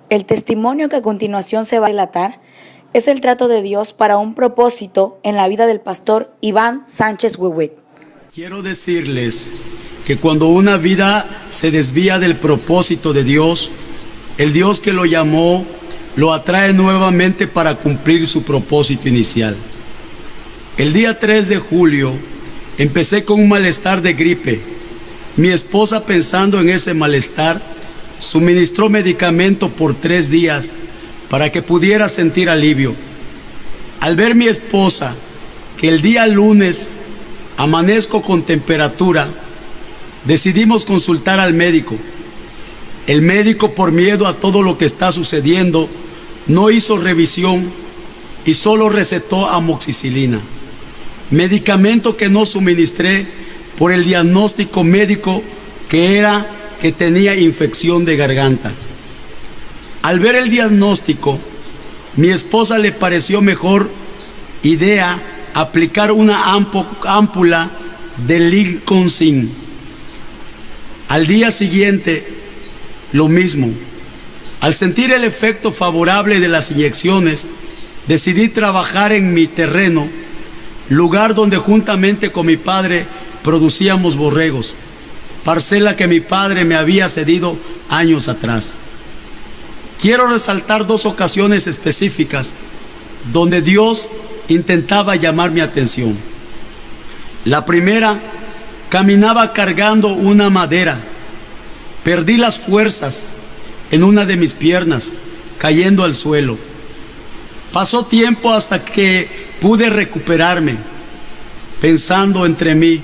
El testimonio que a continuación se va a relatar es el trato de Dios para un propósito en la vida del pastor Iván Sánchez Huehuet. Quiero decirles que cuando una vida se desvía del propósito de Dios, el Dios que lo llamó lo atrae nuevamente para cumplir su propósito inicial. El día 3 de julio empecé con un malestar de gripe. Mi esposa, pensando en ese malestar, suministró medicamento por 3 días para que pudiera sentir alivio. Al ver mi esposa que el día lunes amanezco con temperatura, decidimos consultar al médico. El médico, por miedo a todo lo que está sucediendo, no hizo revisión y solo recetó amoxicilina, medicamento que no suministré por el diagnóstico médico que tenía infección de garganta. Al ver el diagnóstico, mi esposa le pareció mejor idea aplicar una ámpula de Lincoln. Al día siguiente, lo mismo. Al sentir el efecto favorable de las inyecciones, decidí trabajar en mi terreno, lugar donde juntamente con mi padre producíamos borregos, parcela que mi padre me había cedido años atrás. Quiero resaltar 2 ocasiones específicas donde Dios intentaba llamar mi atención. La primera, caminaba cargando una madera. Perdí las fuerzas en una de mis piernas, cayendo al suelo. Pasó tiempo hasta que pude recuperarme, pensando entre mí,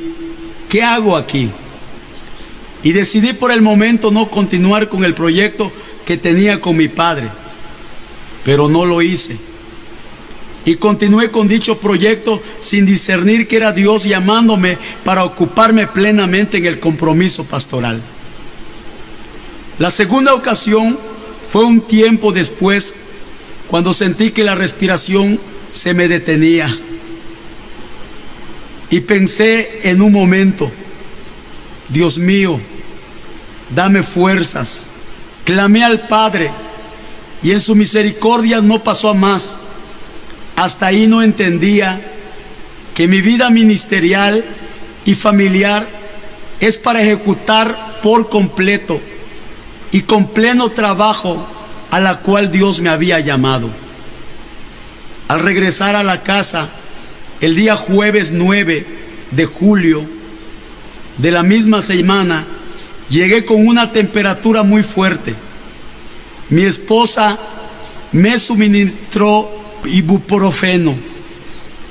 ¿qué hago aquí? Y decidí por el momento no continuar con el proyecto que tenía con mi padre, pero no lo hice. Y continué con dicho proyecto sin discernir que era Dios llamándome para ocuparme plenamente en el compromiso pastoral. La segunda ocasión fue un tiempo después, cuando sentí que la respiración se me detenía. Y pensé en un momento, Dios mío, dame fuerzas. Clamé al Padre y en su misericordia no pasó a más. Hasta ahí no entendía que mi vida ministerial y familiar es para ejecutar por completo y con pleno trabajo a la cual Dios me había llamado. Al regresar a la casa, el día jueves 9 de julio de la misma semana, llegué con una temperatura muy fuerte. Mi esposa me suministró ibuprofeno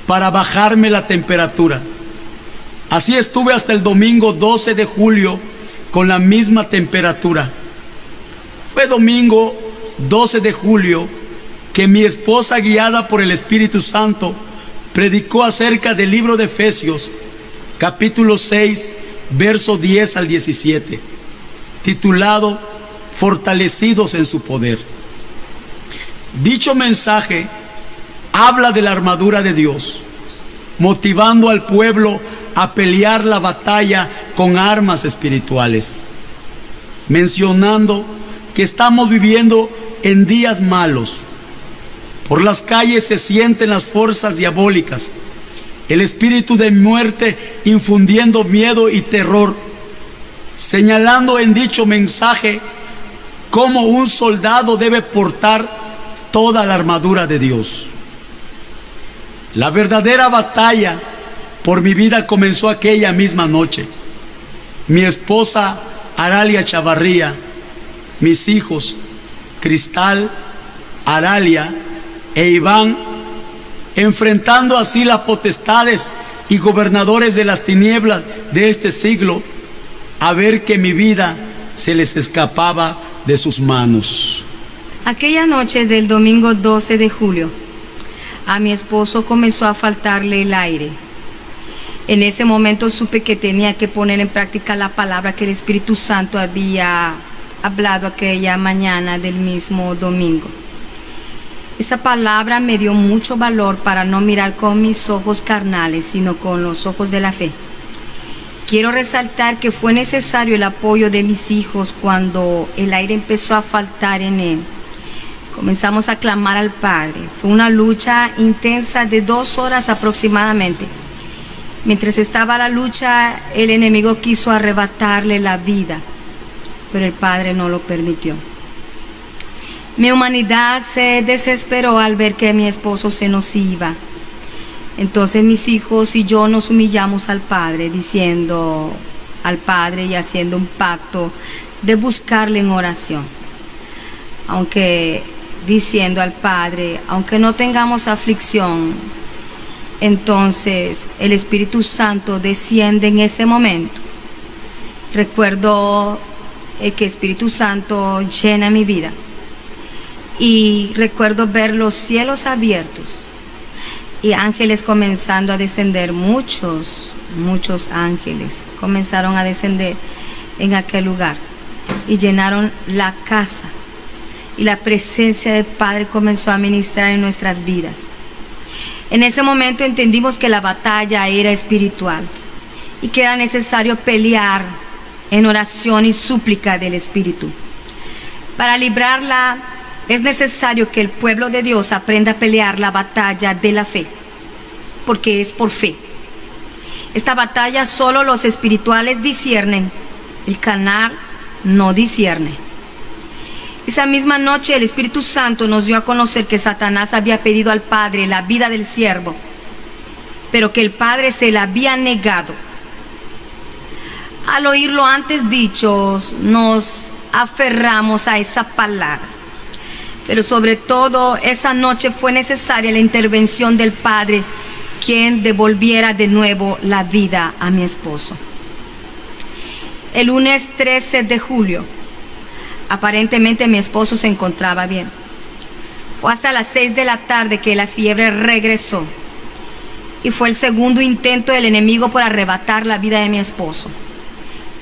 para bajarme la temperatura. Así estuve hasta el domingo 12 de julio con la misma temperatura. Fue domingo 12 de julio que mi esposa, guiada por el Espíritu Santo, predicó acerca del libro de Efesios, capítulo 6, verso 10 al 17, titulado Fortalecidos en su poder. Dicho mensaje habla de la armadura de Dios, motivando al pueblo a pelear la batalla con armas espirituales, mencionando que estamos viviendo en días malos. Por las calles se sienten las fuerzas diabólicas, el espíritu de muerte infundiendo miedo y terror, señalando en dicho mensaje cómo un soldado debe portar toda la armadura de Dios. La verdadera batalla por mi vida comenzó aquella misma noche. Mi esposa Aralia Chavarría, mis hijos Cristal, Aralia e Iván, enfrentando así las potestades y gobernadores de las tinieblas de este siglo, a ver que mi vida se les escapaba de sus manos. Aquella noche del domingo 12 de julio, a mi esposo comenzó a faltarle el aire. En ese momento supe que tenía que poner en práctica la palabra que el Espíritu Santo había hablado aquella mañana del mismo domingo. Esa palabra me dio mucho valor para no mirar con mis ojos carnales, sino con los ojos de la fe. Quiero resaltar que fue necesario el apoyo de mis hijos cuando el aire empezó a faltar en él. Comenzamos a clamar al Padre. Fue una lucha intensa de 2 horas aproximadamente. Mientras estaba la lucha, el enemigo quiso arrebatarle la vida, pero el Padre no lo permitió. Mi humanidad se desesperó al ver que mi esposo se nos iba. Entonces mis hijos y yo nos humillamos al Padre, diciendo al Padre y haciendo un pacto de buscarle en oración. Diciendo al Padre, aunque no tengamos aflicción, entonces el Espíritu Santo desciende en ese momento. Recuerdo que Espíritu Santo llena mi vida y recuerdo ver los cielos abiertos y ángeles comenzando a descender. Muchos ángeles comenzaron a descender en aquel lugar y llenaron la casa, y la presencia del Padre comenzó a ministrar en nuestras vidas. En ese momento entendimos que la batalla era espiritual y que era necesario pelear en oración y súplica del Espíritu. Para librarla es necesario que el pueblo de Dios aprenda a pelear la batalla de la fe, porque es por fe. Esta batalla solo los espirituales disciernen, el carnal no discierne. Esa misma noche el Espíritu Santo nos dio a conocer que Satanás había pedido al Padre la vida del siervo, pero que el Padre se la había negado. Al oír lo antes dicho, nos aferramos a esa palabra. Pero sobre todo, esa noche fue necesaria la intervención del Padre, quien devolviera de nuevo la vida a mi esposo. El lunes 13 de julio, aparentemente mi esposo se encontraba bien. Fue hasta las 6 de la tarde que la fiebre regresó. Y fue el segundo intento del enemigo por arrebatar la vida de mi esposo.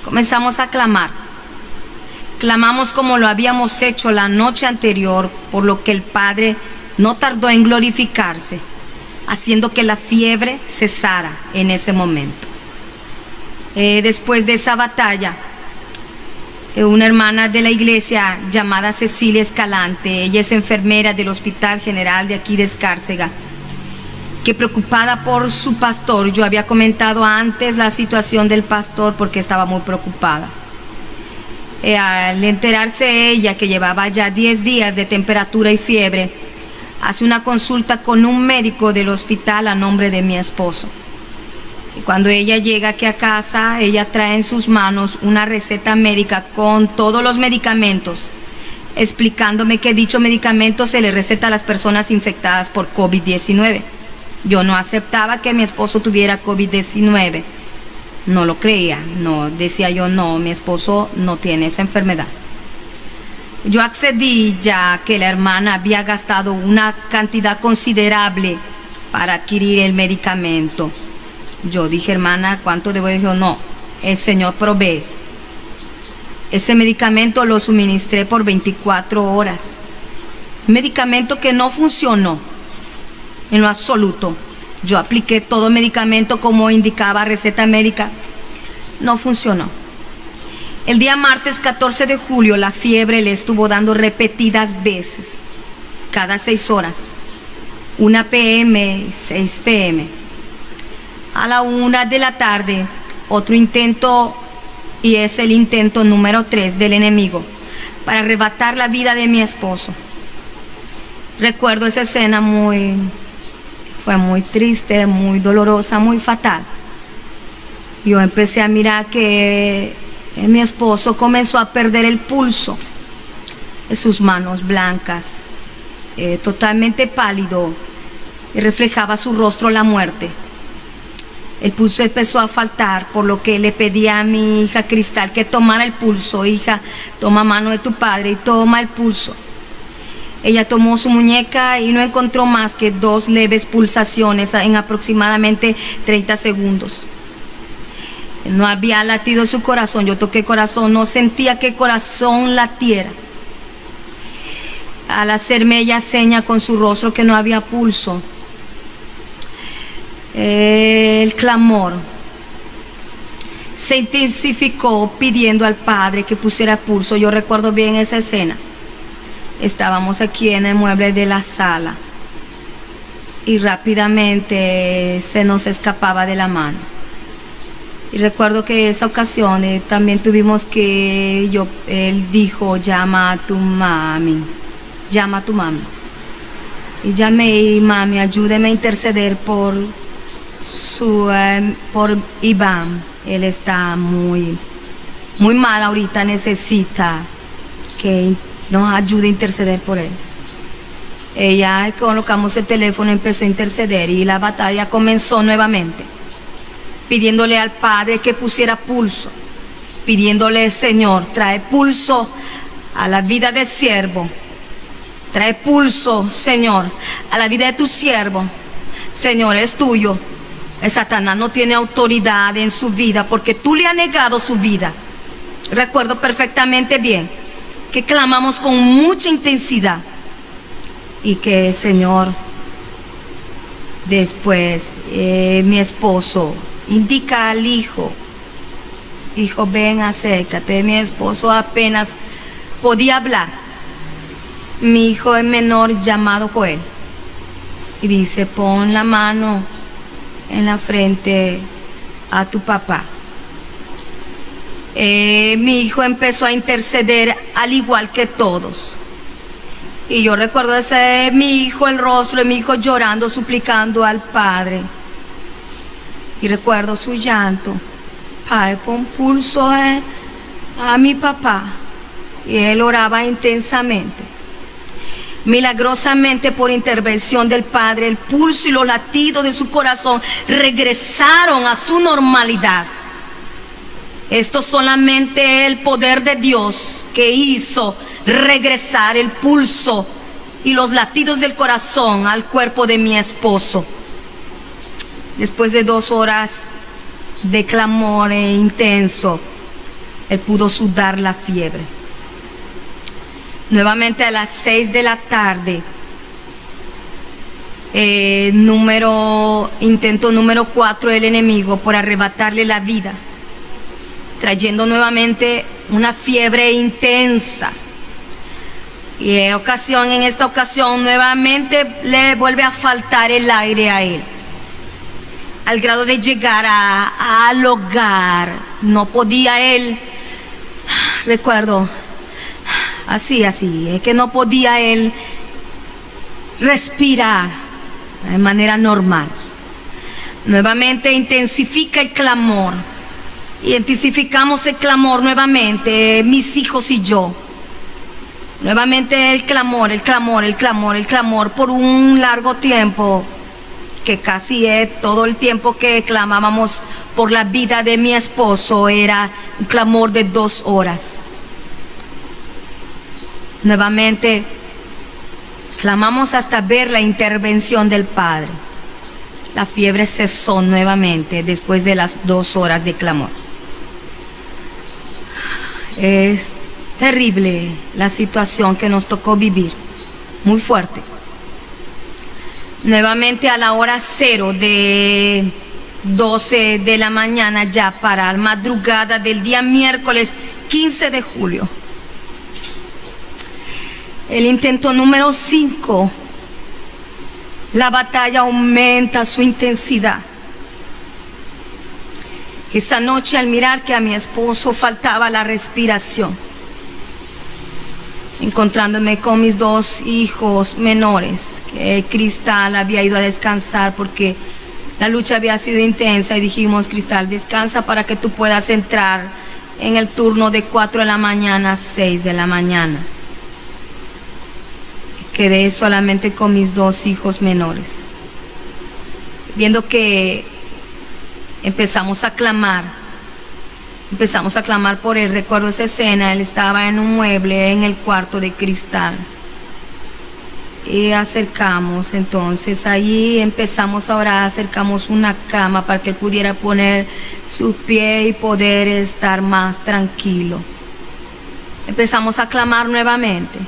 Comenzamos a clamar. Clamamos como lo habíamos hecho la noche anterior, por lo que el Padre no tardó en glorificarse, haciendo que la fiebre cesara en ese momento. Después de esa batalla, una hermana de la iglesia llamada Cecilia Escalante, ella es enfermera del Hospital General de aquí de Escárcega, que preocupada por su pastor, yo había comentado antes la situación del pastor porque estaba muy preocupada. Al enterarse ella que llevaba ya 10 días de temperatura y fiebre, hace una consulta con un médico del hospital a nombre de mi esposo. Y cuando ella llega aquí a casa, ella trae en sus manos una receta médica con todos los medicamentos, explicándome que dicho medicamento se le receta a las personas infectadas por COVID-19. Yo no aceptaba que mi esposo tuviera COVID-19. No lo creía, no, decía yo, no, mi esposo no tiene esa enfermedad. Yo accedí ya que la hermana había gastado una cantidad considerable para adquirir el medicamento. Yo dije, hermana, ¿cuánto debo? Dijo, no, el Señor provee. Ese medicamento lo suministré por 24 horas. Medicamento que no funcionó en lo absoluto. Yo apliqué todo medicamento como indicaba receta médica. No funcionó. El día martes 14 de julio la fiebre le estuvo dando repetidas veces, cada 6 horas. 1 p.m., 6 p.m. A la 1 de la tarde, otro intento, y es el intento número 3 del enemigo, para arrebatar la vida de mi esposo. Recuerdo esa escena fue muy triste, muy dolorosa, muy fatal. Yo empecé a mirar que mi esposo comenzó a perder el pulso, sus manos blancas, totalmente pálido, y reflejaba su rostro la muerte. El pulso empezó a faltar, por lo que le pedí a mi hija Cristal que tomara el pulso. Hija, toma mano de tu padre y toma el pulso. Ella tomó su muñeca y no encontró más que 2 leves pulsaciones en aproximadamente 30 segundos. No había latido su corazón. Yo toqué corazón, no sentía que el corazón latiera. Al hacerme ella seña con su rostro que no había pulso, el clamor se intensificó pidiendo al Padre que pusiera pulso. Yo recuerdo bien esa escena. Estábamos aquí en el mueble de la sala y rápidamente se nos escapaba de la mano. Y recuerdo que esa ocasión también tuvimos que, él dijo, llama a tu mami. Y llamé y mami, ayúdeme a interceder por Iván. Él está muy mal ahorita, necesita que nos ayude a interceder por él. Ella colocamos el teléfono, empezó a interceder y la batalla comenzó nuevamente, pidiéndole al Padre que pusiera pulso, pidiéndole, Señor, trae pulso a la vida del siervo, trae pulso, Señor, a la vida de tu siervo. Señor, es tuyo. El Satanás no tiene autoridad en su vida porque tú le has negado su vida. Recuerdo perfectamente bien que clamamos con mucha intensidad y que, Señor, después mi esposo indica al hijo, ven, acércate. Mi esposo apenas podía hablar. Mi hijo es menor, llamado Joel, y dice, pon la mano en la frente a tu papá. Mi hijo empezó a interceder al igual que todos. Y yo recuerdo ese mi hijo, el rostro de mi hijo llorando, suplicando al Padre. Y recuerdo su llanto. Padre, pon pulso a mi papá. Y él oraba intensamente. Milagrosamente, por intervención del Padre, el pulso y los latidos de su corazón regresaron a su normalidad. Esto solamente el poder de Dios que hizo regresar el pulso y los latidos del corazón al cuerpo de mi esposo. Después de 2 horas de clamor intenso, él pudo sudar la fiebre. Nuevamente a las 6 de la tarde, intento número 4 del enemigo por arrebatarle la vida, trayendo nuevamente una fiebre intensa. Y en esta ocasión nuevamente le vuelve a faltar el aire a él, al grado de llegar al hogar. No podía él, recuerdo, así, es que no podía él respirar de manera normal. Nuevamente intensifica el clamor. Intensificamos el clamor nuevamente, mis hijos y yo. Nuevamente el clamor por un largo tiempo, que casi todo el tiempo que clamábamos por la vida de mi esposo era un clamor de 2 horas. Nuevamente clamamos hasta ver la intervención del Padre. La fiebre cesó nuevamente después de las 2 horas de clamor. Es terrible la situación que nos tocó vivir, muy fuerte. Nuevamente a la hora 0 de 12 de la mañana, ya para la madrugada del día miércoles 15 de julio. El intento número 5. La batalla aumenta su intensidad. Esa noche, al mirar que a mi esposo faltaba la respiración, encontrándome con mis 2 hijos menores, que Cristal había ido a descansar porque la lucha había sido intensa, y dijimos, Cristal, descansa para que tú puedas entrar en el turno de 4 de la mañana a 6 de la mañana. Quedé solamente con mis 2 hijos menores, viendo que empezamos a clamar por él. Recuerdo esa escena, él estaba en un mueble en el cuarto de Cristal, y acercamos, entonces allí empezamos a orar, acercamos una cama para que él pudiera poner su pie y poder estar más tranquilo. Empezamos a clamar nuevamente.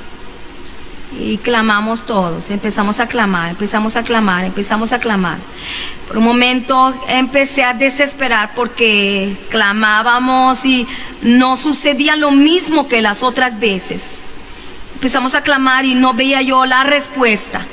Y clamamos todos, empezamos a clamar. Por un momento empecé a desesperar porque clamábamos y no sucedía lo mismo que las otras veces. Empezamos a clamar y no veía yo la respuesta.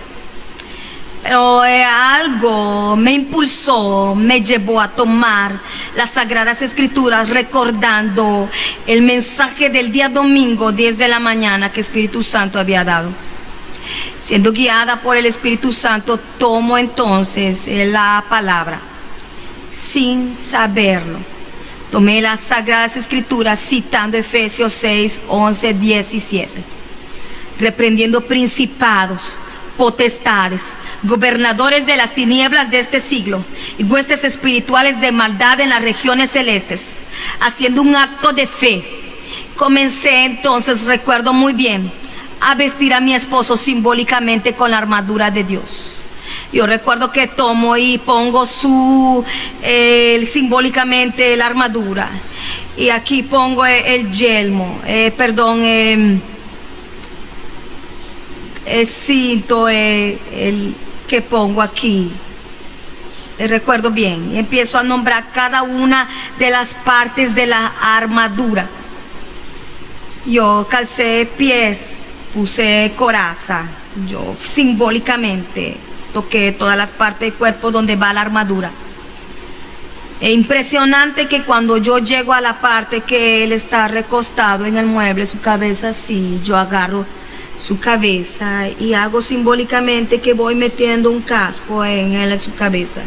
Pero algo me impulsó, me llevó a tomar las Sagradas Escrituras, recordando el mensaje del día domingo, 10 de la mañana, que Espíritu Santo había dado. Siendo guiada por el Espíritu Santo, tomo entonces la palabra, sin saberlo. Tomé las Sagradas Escrituras citando Efesios 6, 11, 17. Reprendiendo principados, potestades, gobernadores de las tinieblas de este siglo y huestes espirituales de maldad en las regiones celestes. Haciendo un acto de fe, comencé entonces, recuerdo muy bien, a vestir a mi esposo simbólicamente con la armadura de Dios. Yo recuerdo que tomo y pongo simbólicamente la armadura, y aquí pongo el yelmo, el cinto, el que pongo aquí. Recuerdo bien, y empiezo a nombrar cada una de las partes de la armadura. Yo calcé pies, puse coraza, yo simbólicamente toqué todas las partes del cuerpo donde va la armadura. Es impresionante que cuando yo llego a la parte que él está recostado en el mueble, su cabeza así, yo agarro su cabeza y hago simbólicamente que voy metiendo un casco en su cabeza.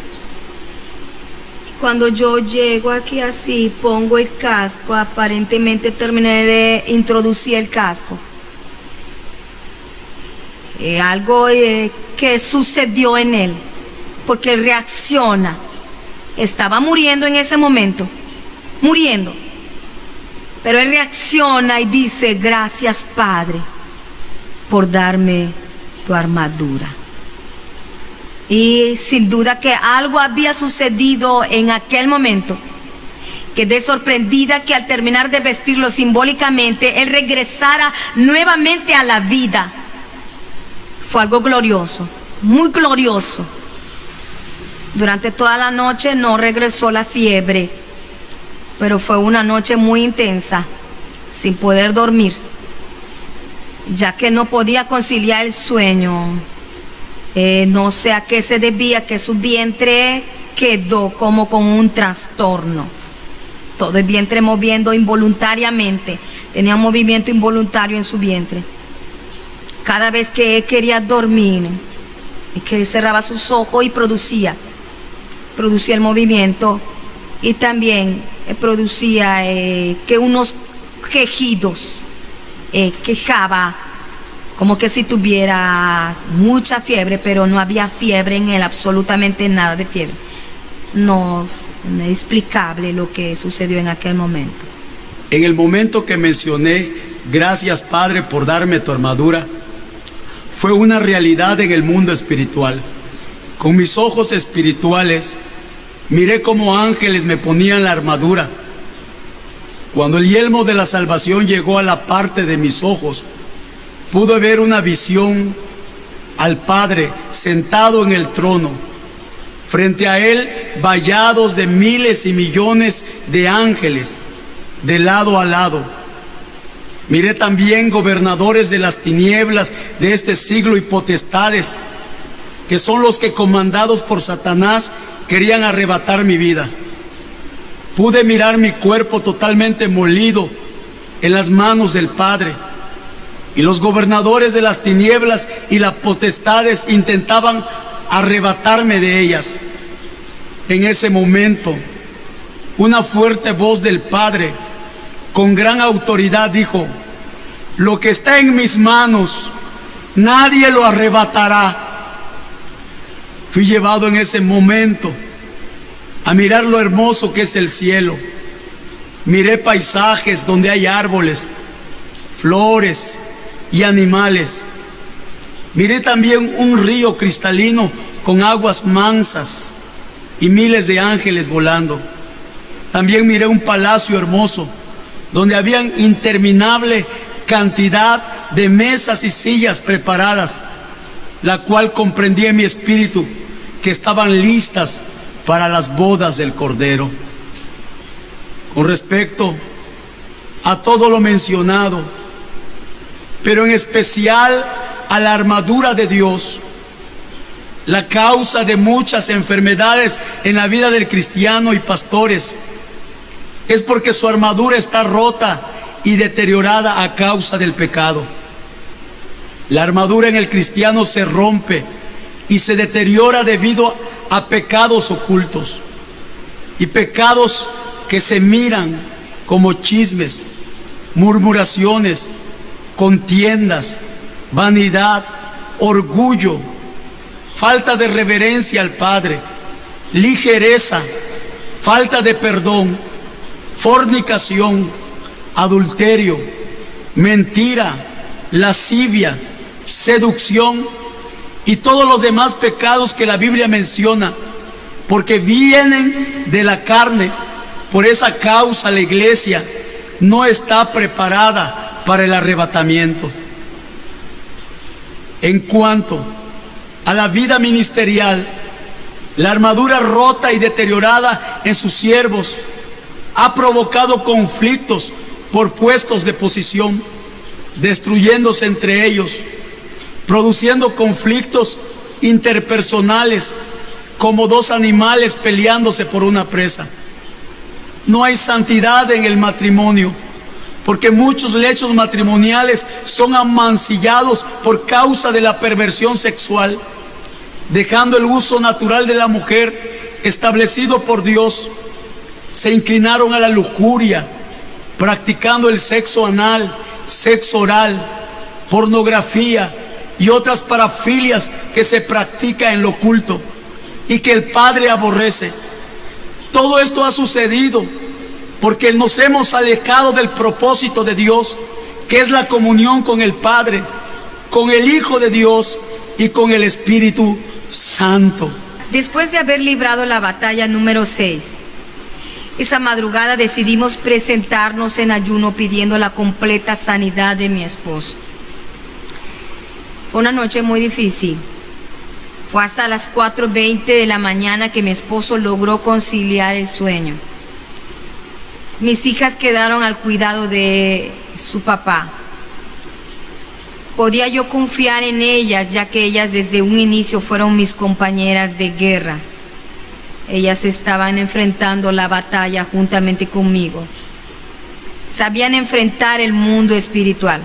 Y cuando yo llego aquí así, pongo el casco, aparentemente terminé de introducir el casco. Algo que sucedió en él, porque él reacciona. Estaba muriendo en ese momento, muriendo, pero él reacciona y dice: gracias, Padre, por darme tu armadura. Y sin duda que algo había sucedido en aquel momento. Quedé sorprendida que al terminar de vestirlo simbólicamente, él regresara nuevamente a la vida. Fue algo glorioso, muy glorioso. Durante toda la noche no regresó la fiebre, pero fue una noche muy intensa, sin poder dormir, ya que no podía conciliar el sueño. No sé a qué se debía, que su vientre quedó como con un trastorno. Todo el vientre moviendo involuntariamente, tenía un movimiento involuntario en su vientre. Cada vez que él quería dormir, que él cerraba sus ojos y producía el movimiento, y también producía que unos quejidos, quejaba como que si tuviera mucha fiebre, pero no había fiebre en él, absolutamente nada de fiebre. No es inexplicable lo que sucedió en aquel momento. En el momento que mencioné, gracias, Padre, por darme tu armadura, fue una realidad en el mundo espiritual. Con mis ojos espirituales miré cómo ángeles me ponían la armadura. Cuando el yelmo de la salvación llegó a la parte de mis ojos, pude ver una visión al Padre sentado en el trono. Frente a él, vallados de miles y millones de ángeles, de lado a lado. Miré también gobernadores de las tinieblas de este siglo y potestades, que son los que, comandados por Satanás, querían arrebatar mi vida. Pude mirar mi cuerpo totalmente molido en las manos del Padre, y los gobernadores de las tinieblas y las potestades intentaban arrebatarme de ellas. En ese momento, una fuerte voz del Padre, con gran autoridad, dijo: lo que está en mis manos, nadie lo arrebatará. Fui llevado en ese momento a mirar lo hermoso que es el cielo. Miré paisajes donde hay árboles, flores y animales. Miré también un río cristalino con aguas mansas y miles de ángeles volando. También miré un palacio hermoso donde habían interminable cantidad de mesas y sillas preparadas, la cual comprendí en mi espíritu que estaban listas para las bodas del Cordero. Con respecto a todo lo mencionado, pero en especial a la armadura de Dios. La causa de muchas enfermedades en la vida del cristiano y pastores es porque su armadura está rota y deteriorada a causa del pecado. La armadura en el cristiano se rompe y se deteriora debido a pecados ocultos y pecados que se miran como chismes, murmuraciones, contiendas, vanidad, orgullo, falta de reverencia al Padre, ligereza, falta de perdón, fornicación, adulterio, mentira, lascivia, seducción y todos los demás pecados que la Biblia menciona, porque vienen de la carne. Por esa causa la iglesia no está preparada para el arrebatamiento. En cuanto a la vida ministerial, la armadura rota y deteriorada en sus siervos ha provocado conflictos por puestos de posición, destruyéndose entre ellos, produciendo conflictos interpersonales como dos animales peleándose por una presa. No hay santidad en el matrimonio, porque muchos lechos matrimoniales son amancillados por causa de la perversión sexual, dejando el uso natural de la mujer establecido por Dios. Se inclinaron a la lujuria, practicando el sexo anal, sexo oral, pornografía y otras parafilias que se practica en lo oculto y que el Padre aborrece. Todo esto ha sucedido porque nos hemos alejado del propósito de Dios, que es la comunión con el Padre, con el Hijo de Dios y con el Espíritu Santo. Después de haber librado la batalla número 6, esa madrugada decidimos presentarnos en ayuno pidiendo la completa sanidad de mi esposo. Fue una noche muy difícil. Fue hasta las 4:20 de la mañana que mi esposo logró conciliar el sueño. Mis hijas quedaron al cuidado de su papá. Podía yo confiar en ellas, ya que ellas desde un inicio fueron mis compañeras de guerra. Ellas estaban enfrentando la batalla juntamente conmigo. Sabían enfrentar el mundo espiritual.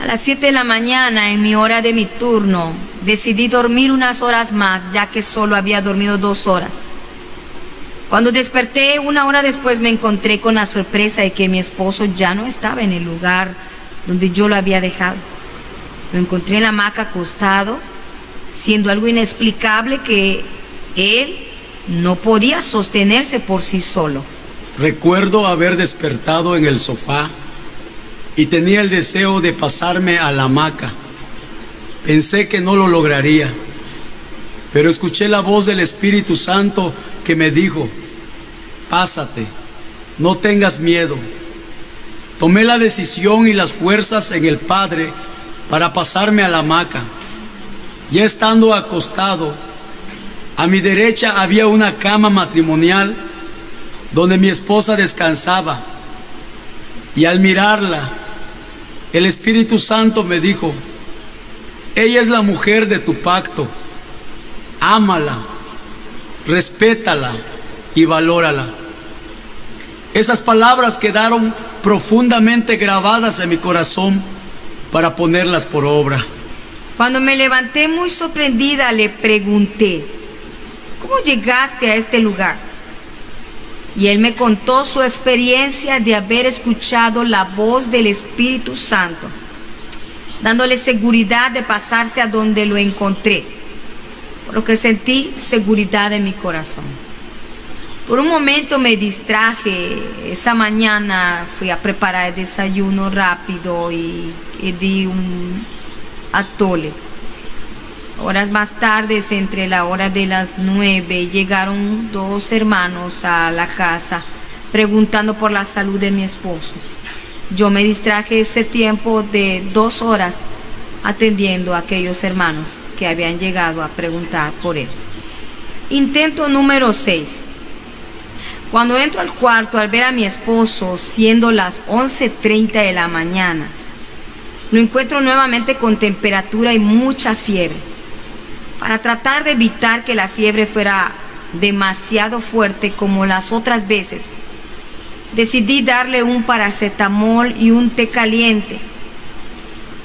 A las 7 de la mañana, en mi hora de mi turno, decidí dormir unas horas más, ya que solo había dormido 2 horas. Cuando desperté 1 hora después, me encontré con la sorpresa de que mi esposo ya no estaba en el lugar donde yo lo había dejado. Lo encontré en la hamaca acostado, siendo algo inexplicable que él no podía sostenerse por sí solo. Recuerdo haber despertado en el sofá y tenía el deseo de pasarme a la hamaca. Pensé que no lo lograría, pero escuché la voz del Espíritu Santo que me dijo: pásate, no tengas miedo. Tomé la decisión y las fuerzas en el Padre para pasarme a la hamaca. Ya estando acostado, a mi derecha había una cama matrimonial donde mi esposa descansaba, y al mirarla, el Espíritu Santo me dijo: ella es la mujer de tu pacto, ámala, respétala y valórala. Esas palabras quedaron profundamente grabadas en mi corazón para ponerlas por obra. Cuando me levanté muy sorprendida, le pregunté: ¿cómo llegaste a este lugar? Y él me contó su experiencia de haber escuchado la voz del Espíritu Santo, dándole seguridad de pasarse a donde lo encontré, por lo que sentí seguridad en mi corazón. Por un momento me distraje. Esa mañana fui a preparar el desayuno rápido y di un atole. Horas más tarde, entre la hora de las 9, llegaron 2 hermanos a la casa preguntando por la salud de mi esposo. Yo me distraje ese tiempo de 2 horas atendiendo a aquellos hermanos que habían llegado a preguntar por él. Intento número 6. Cuando entro al cuarto, al ver a mi esposo, siendo las 11:30 de la mañana, lo encuentro nuevamente con temperatura y mucha fiebre. Para tratar de evitar que la fiebre fuera demasiado fuerte como las otras veces, decidí darle un paracetamol y un té caliente.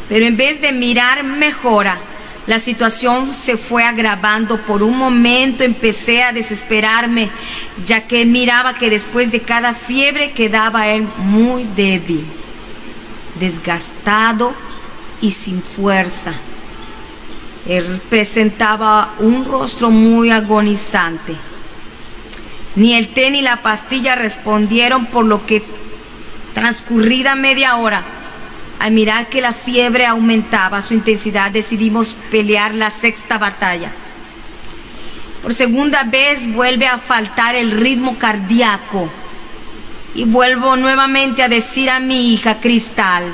Pero en vez de mirar mejora, la situación se fue agravando. Por un momento empecé a desesperarme, ya que miraba que después de cada fiebre quedaba él muy débil, desgastado y sin fuerza. Él presentaba un rostro muy agonizante. Ni el té ni la pastilla respondieron, por lo que transcurrida media hora, al mirar que la fiebre aumentaba su intensidad, decidimos pelear la sexta batalla. Por segunda vez vuelve a faltar el ritmo cardíaco y vuelvo nuevamente a decir a mi hija Cristal: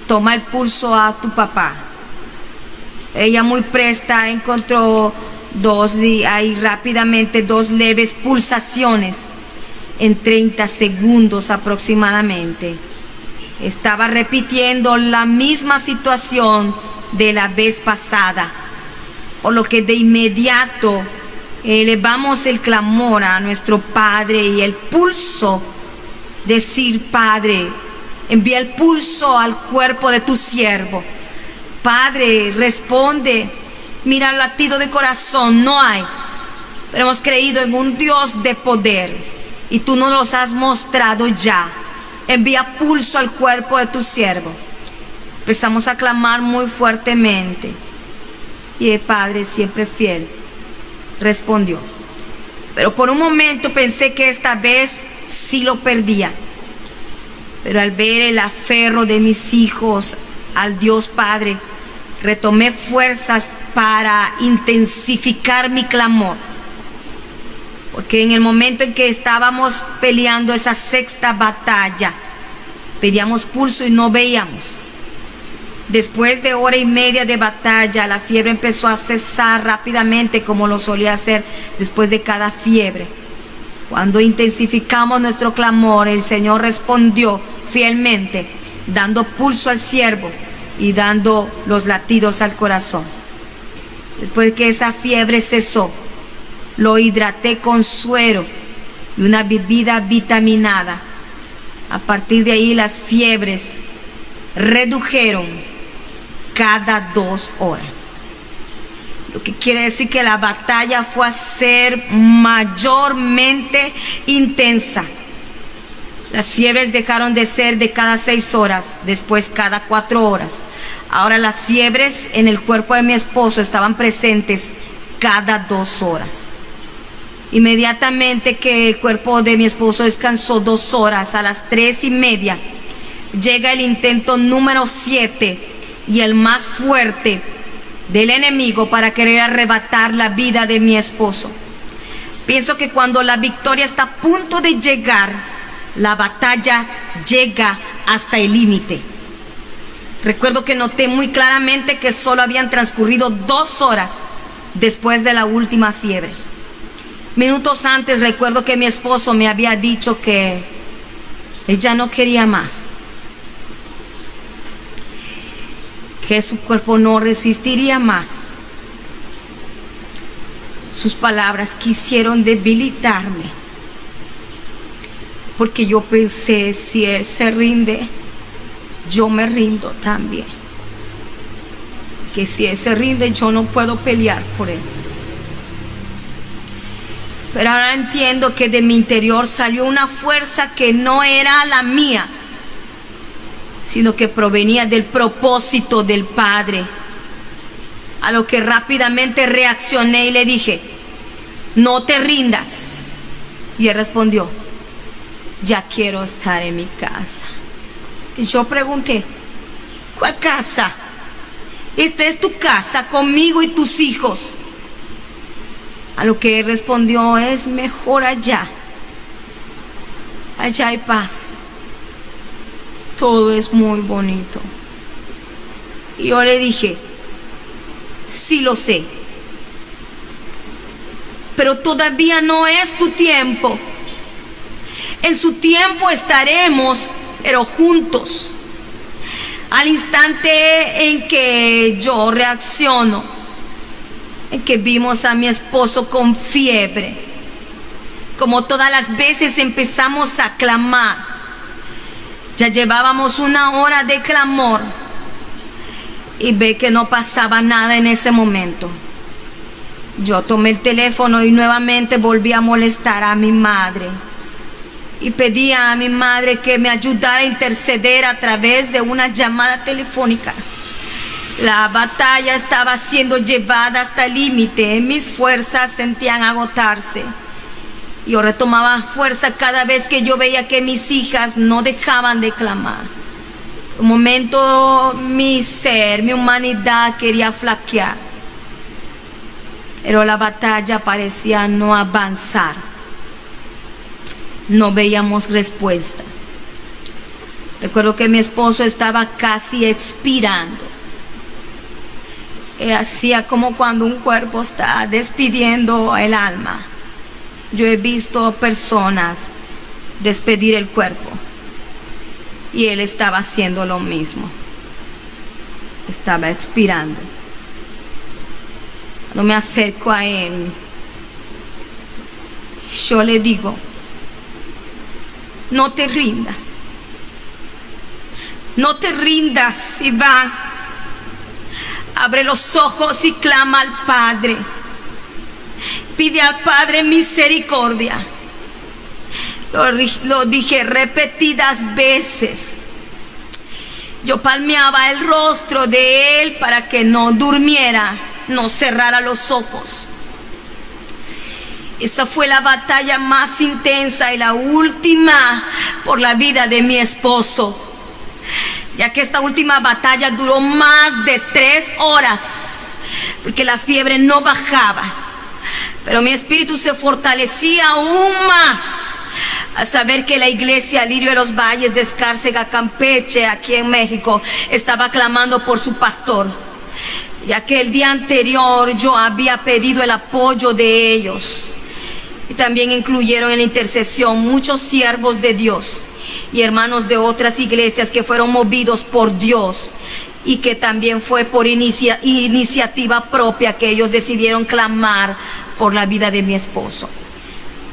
toma el pulso a tu papá. Ella muy presta encontró rápidamente dos leves pulsaciones en 30 segundos aproximadamente. Estaba repitiendo la misma situación de la vez pasada, por lo que de inmediato elevamos el clamor a nuestro Padre y el pulso, decir: Padre, envía el pulso al cuerpo de tu siervo. Padre, responde. Mira el latido de corazón, no hay, pero hemos creído en un Dios de poder y tú nos los has mostrado ya. Envía pulso al cuerpo de tu siervo. Empezamos a clamar muy fuertemente y el Padre, siempre fiel, respondió. Pero por un momento pensé que esta vez sí lo perdía, pero al ver el aferro de mis hijos al Dios Padre, retomé fuerzas para intensificar mi clamor, porque en el momento en que estábamos peleando esa sexta batalla, pedíamos pulso y no veíamos. Después de hora y media de batalla, la fiebre empezó a cesar rápidamente, como lo solía hacer después de cada fiebre. Cuando intensificamos nuestro clamor, el Señor respondió fielmente, dando pulso al siervo y dando los latidos al corazón. Después que esa fiebre cesó, lo hidraté con suero y una bebida vitaminada. A partir de ahí las fiebres redujeron cada 2 horas. Lo que quiere decir que la batalla fue a ser mayormente intensa. Las fiebres dejaron de ser de cada 6 horas, después cada 4 horas. Ahora las fiebres en el cuerpo de mi esposo estaban presentes cada 2 horas. Inmediatamente que el cuerpo de mi esposo descansó 2 horas, a las 3:30, llega el intento número 7 y el más fuerte del enemigo para querer arrebatar la vida de mi esposo. Pienso que cuando la victoria está a punto de llegar, la batalla llega hasta el límite. Recuerdo que noté muy claramente que solo habían transcurrido 2 horas después de la última fiebre. Minutos antes recuerdo que mi esposo me había dicho que ella no quería más, que su cuerpo no resistiría más. Sus palabras quisieron debilitarme, porque yo pensé, si él se rinde, yo me rindo también. Que si él se rinde, yo no puedo pelear por él. Pero ahora entiendo que de mi interior salió una fuerza que no era la mía, sino que provenía del propósito del Padre. A lo que rápidamente reaccioné y le dije: no te rindas. Y él respondió: ya quiero estar en mi casa. Y yo pregunté: ¿cuál casa? Esta es tu casa, conmigo y tus hijos. A lo que él respondió: es mejor allá. Allá hay paz. Todo es muy bonito. Y yo le dije: sí lo sé, pero todavía no es tu tiempo. En su tiempo estaremos, pero juntos. Al instante en que yo reacciono, en que vimos a mi esposo con fiebre, como todas las veces empezamos a clamar. Ya llevábamos 1 hora de clamor y ve que no pasaba nada en ese momento. Yo tomé el teléfono y nuevamente volví a molestar a mi madre. Y pedí a mi madre que me ayudara a interceder a través de una llamada telefónica. La batalla estaba siendo llevada hasta el límite. Mis fuerzas sentían agotarse. Yo retomaba fuerza cada vez que yo veía que mis hijas no dejaban de clamar. Un momento mi ser, mi humanidad quería flaquear. Pero la batalla parecía no avanzar. No veíamos respuesta. Recuerdo que mi esposo estaba casi expirando. Hacía como cuando un cuerpo está despidiendo el alma. Yo he visto personas despedir el cuerpo y él estaba haciendo lo mismo. Estaba expirando. Cuando me acerco a él, yo le digo: no te rindas. No te rindas, Iván. Abre los ojos y clama al Padre. Pide al Padre misericordia. Lo dije repetidas veces. Yo palmeaba el rostro de él para que no durmiera, no cerrara los ojos. Esa fue la batalla más intensa y la última por la vida de mi esposo, ya que esta última batalla duró más de 3 horas, porque la fiebre no bajaba, pero mi espíritu se fortalecía aún más al saber que la iglesia Lirio de los Valles de Escárcega, Campeche, aquí en México, estaba clamando por su pastor, ya que el día anterior yo había pedido el apoyo de ellos. Y también incluyeron en la intercesión muchos siervos de Dios y hermanos de otras iglesias que fueron movidos por Dios y que también fue por iniciativa propia que ellos decidieron clamar por la vida de mi esposo.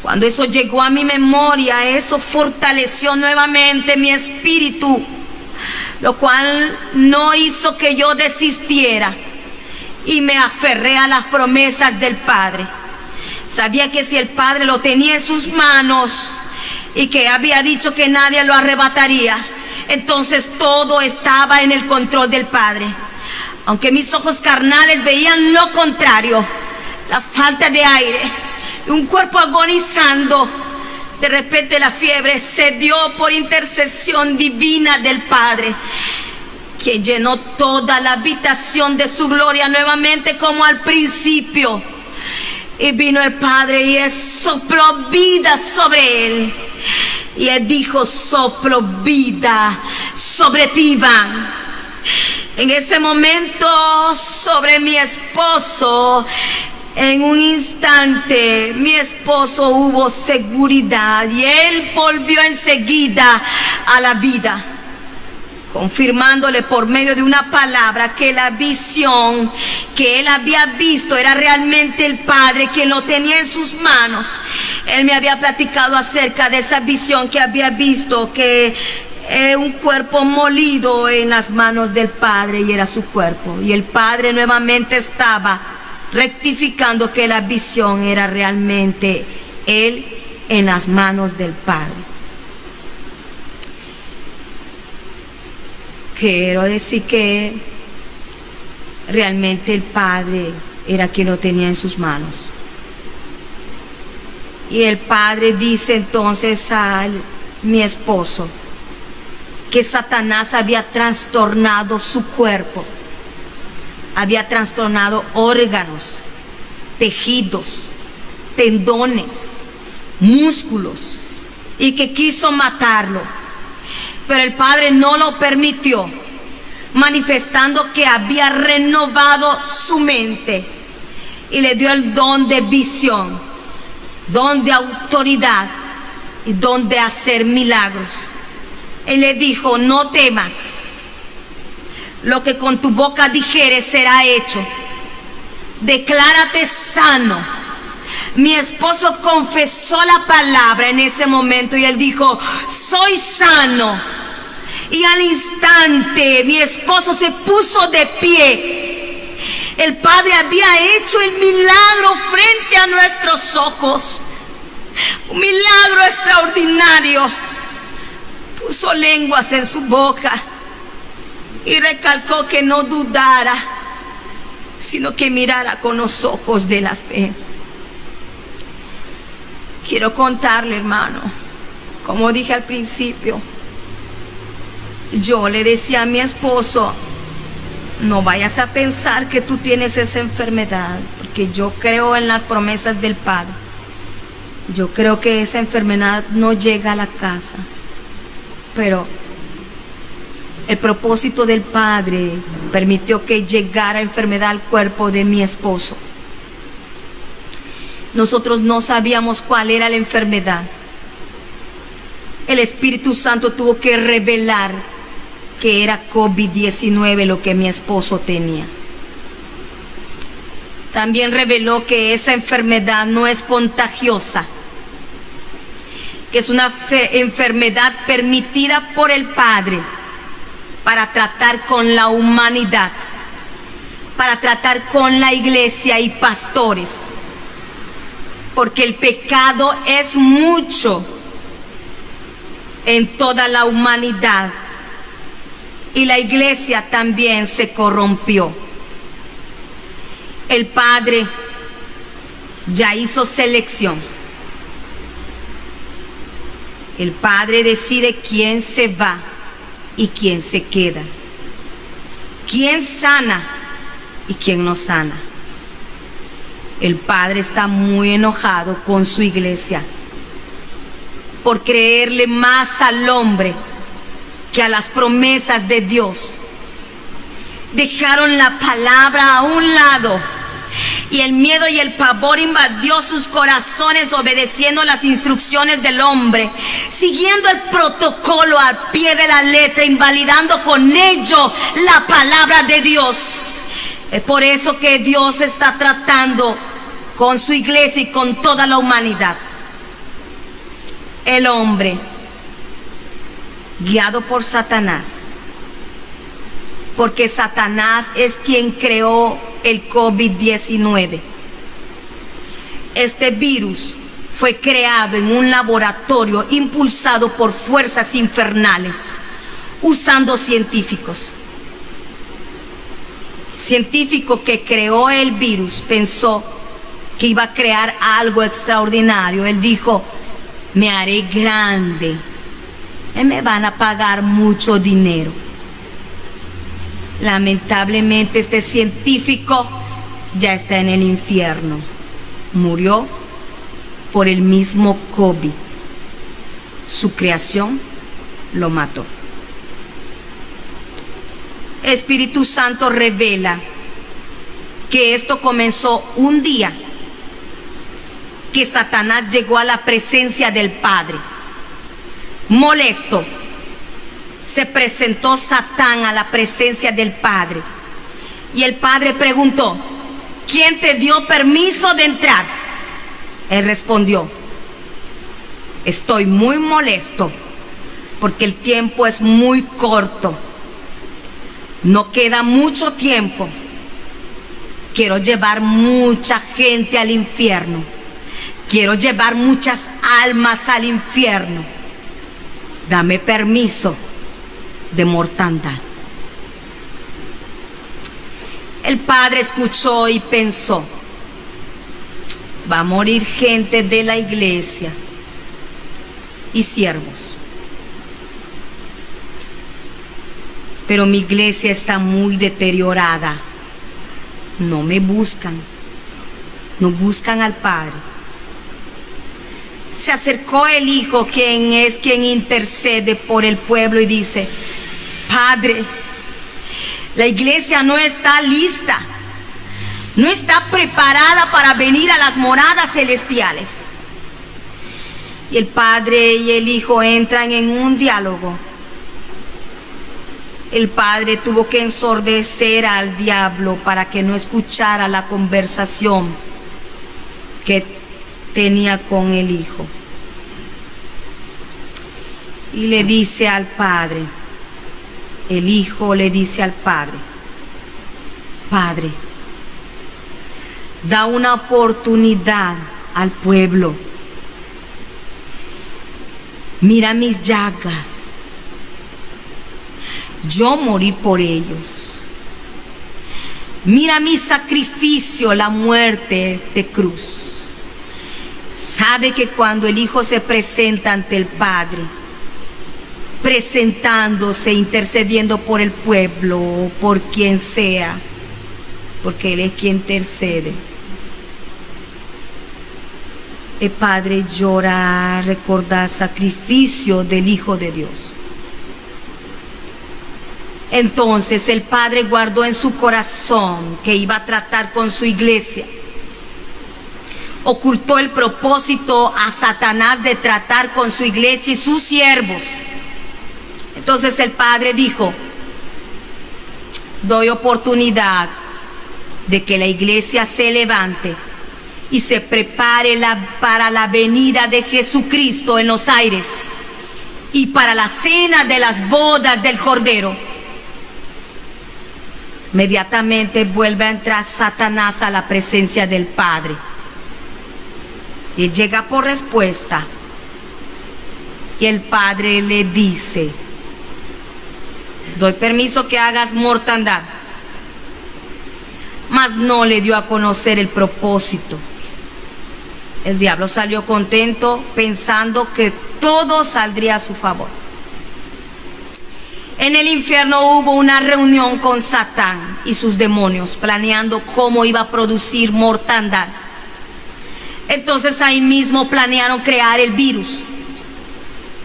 Cuando eso llegó a mi memoria, eso fortaleció nuevamente mi espíritu, lo cual no hizo que yo desistiera y me aferré a las promesas del Padre. Sabía que si el Padre lo tenía en sus manos y que había dicho que nadie lo arrebataría, entonces todo estaba en el control del Padre. Aunque mis ojos carnales veían lo contrario, la falta de aire y un cuerpo agonizando, de repente la fiebre cedió por intercesión divina del Padre, quien llenó toda la habitación de su gloria nuevamente como al principio. Y vino el Padre y sopló vida sobre él. Y él dijo: soplo vida sobre ti, Iván. En ese momento, sobre mi esposo, en un instante, mi esposo hubo seguridad y él volvió enseguida a la vida, confirmándole por medio de una palabra que la visión que él había visto era realmente el Padre quien lo tenía en sus manos. Él me había platicado acerca de esa visión que había visto, que un cuerpo molido en las manos del Padre, y era su cuerpo, y el Padre nuevamente estaba rectificando que la visión era realmente él en las manos del Padre. Quiero decir que realmente el Padre era quien lo tenía en sus manos. Y el Padre dice entonces a mi esposo que Satanás había trastornado su cuerpo, había trastornado órganos, tejidos, tendones, músculos, y que quiso matarlo. Pero el Padre no lo permitió, manifestando que había renovado su mente y le dio el don de visión, don de autoridad y don de hacer milagros. Él le dijo: no temas, lo que con tu boca dijeres será hecho. Declárate sano. Mi esposo confesó la palabra en ese momento y él dijo, soy sano. Y al instante mi esposo se puso de pie. El Padre había hecho el milagro frente a nuestros ojos. Un milagro extraordinario. Puso lenguas en su boca y recalcó que no dudara, sino que mirara con los ojos de la fe. Quiero contarle, hermano, como dije al principio, yo le decía a mi esposo, no vayas a pensar que tú tienes esa enfermedad, porque yo creo en las promesas del Padre. Yo creo que esa enfermedad no llega a la casa, pero el propósito del Padre permitió que llegara enfermedad al cuerpo de mi esposo. Nosotros no sabíamos cuál era la enfermedad. El Espíritu Santo tuvo que revelar que era COVID-19 lo que mi esposo tenía. También reveló que esa enfermedad no es contagiosa, que es una enfermedad permitida por el Padre para tratar con la humanidad, para tratar con la iglesia y pastores, porque el pecado es mucho en toda la humanidad y la iglesia también se corrompió. El Padre ya hizo selección. El Padre decide quién se va y quién se queda, quién sana y quién no sana. El Padre está muy enojado con su iglesia por creerle más al hombre que a las promesas de Dios. Dejaron la palabra a un lado y el miedo y el pavor invadió sus corazones, obedeciendo las instrucciones del hombre, siguiendo el protocolo al pie de la letra, invalidando con ello la palabra de Dios. Es por eso que Dios está tratando con su iglesia y con toda la humanidad. El hombre, guiado por Satanás, porque Satanás es quien creó el COVID-19. Este virus fue creado en un laboratorio impulsado por fuerzas infernales, usando científicos. Científico que creó el virus pensó que iba a crear algo extraordinario. Él dijo, me haré grande y me van a pagar mucho dinero. Lamentablemente este científico ya está en el infierno. Murió por el mismo COVID. Su creación lo mató. Espíritu Santo revela que esto comenzó un día que Satanás llegó a la presencia del Padre. Molesto, se presentó Satán a la presencia del Padre. Y el Padre preguntó, ¿quién te dio permiso de entrar? Él respondió, estoy muy molesto porque el tiempo es muy corto. No queda mucho tiempo. Quiero llevar mucha gente al infierno. Quiero llevar muchas almas al infierno. Dame permiso de mortandad. El Padre escuchó y pensó, va a morir gente de la iglesia y siervos. Pero mi iglesia está muy deteriorada. No me buscan. No buscan al Padre. Se acercó el Hijo, quien es quien intercede por el pueblo, y dice, Padre, la iglesia no está lista. No está preparada para venir a las moradas celestiales. Y el Padre y el Hijo entran en un diálogo. el padre tuvo que ensordecer al diablo para que no escuchara la conversación que tenía con el hijo. Y le dice al padre, el hijo le dice al padre, Padre, da una oportunidad al pueblo. Mira mis llagas. Yo morí por ellos. Mira mi sacrificio, la muerte de cruz. Sabe que cuando el hijo se presenta ante el Padre, presentándose, intercediendo por el pueblo, por quien sea, porque Él es quien intercede, el Padre llora, recuerda el sacrificio del Hijo de Dios. Entonces el Padre guardó en su corazón que iba a tratar con su iglesia. Ocultó el propósito a Satanás de tratar con su iglesia y sus siervos. Entonces el Padre dijo, doy oportunidad de que la iglesia se levante y se prepare para la venida de Jesucristo en los aires y para la cena de las bodas del Cordero. Inmediatamente vuelve a entrar Satanás a la presencia del Padre. Y llega por respuesta. Y el Padre le dice, doy permiso que hagas mortandad. Mas no le dio a conocer el propósito. El diablo salió contento pensando que todo saldría a su favor. En el infierno hubo una reunión con Satán y sus demonios, planeando cómo iba a producir mortandad. Entonces ahí mismo planearon crear el virus.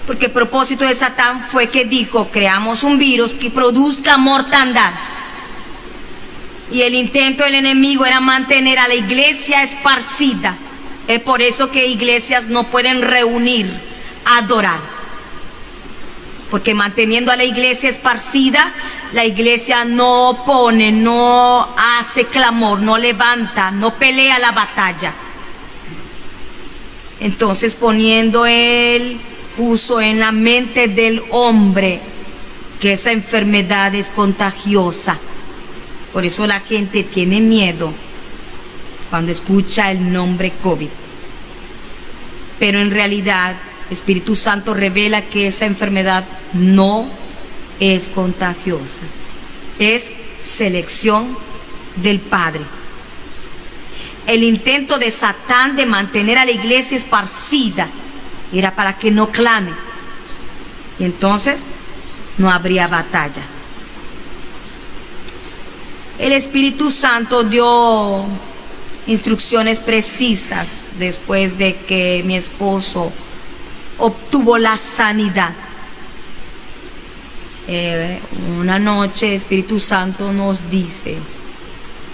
Porque el propósito de Satán fue que dijo, creamos un virus que produzca mortandad. Y el intento del enemigo era mantener a la iglesia esparcida. Es por eso que iglesias no pueden reunir a adorar. Porque manteniendo a la iglesia esparcida, la iglesia no opone, no hace clamor, no levanta, no pelea la batalla. Entonces puso en la mente del hombre que esa enfermedad es contagiosa. Por eso la gente tiene miedo cuando escucha el nombre COVID. Pero en realidad, el Espíritu Santo revela que esa enfermedad no es contagiosa. Es selección del Padre. El intento de Satán de mantener a la iglesia esparcida era para que no clame. Y entonces no habría batalla. El Espíritu Santo dio instrucciones precisas después de que mi esposo obtuvo la sanidad. Una noche el Espíritu Santo nos dice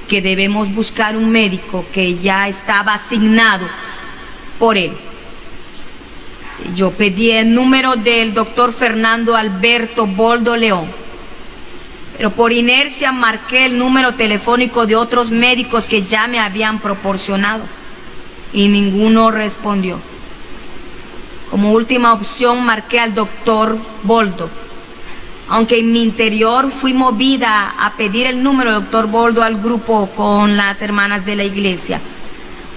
que debemos buscar un médico que ya estaba asignado por él. Yo pedí el número del doctor Fernando Alberto Boldo León, pero por inercia marqué el número telefónico de otros médicos que ya me habían proporcionado y ninguno respondió. Como última opción marqué al doctor Boldo, aunque en mi interior fui movida a pedir el número del doctor Boldo al grupo con las hermanas de la iglesia,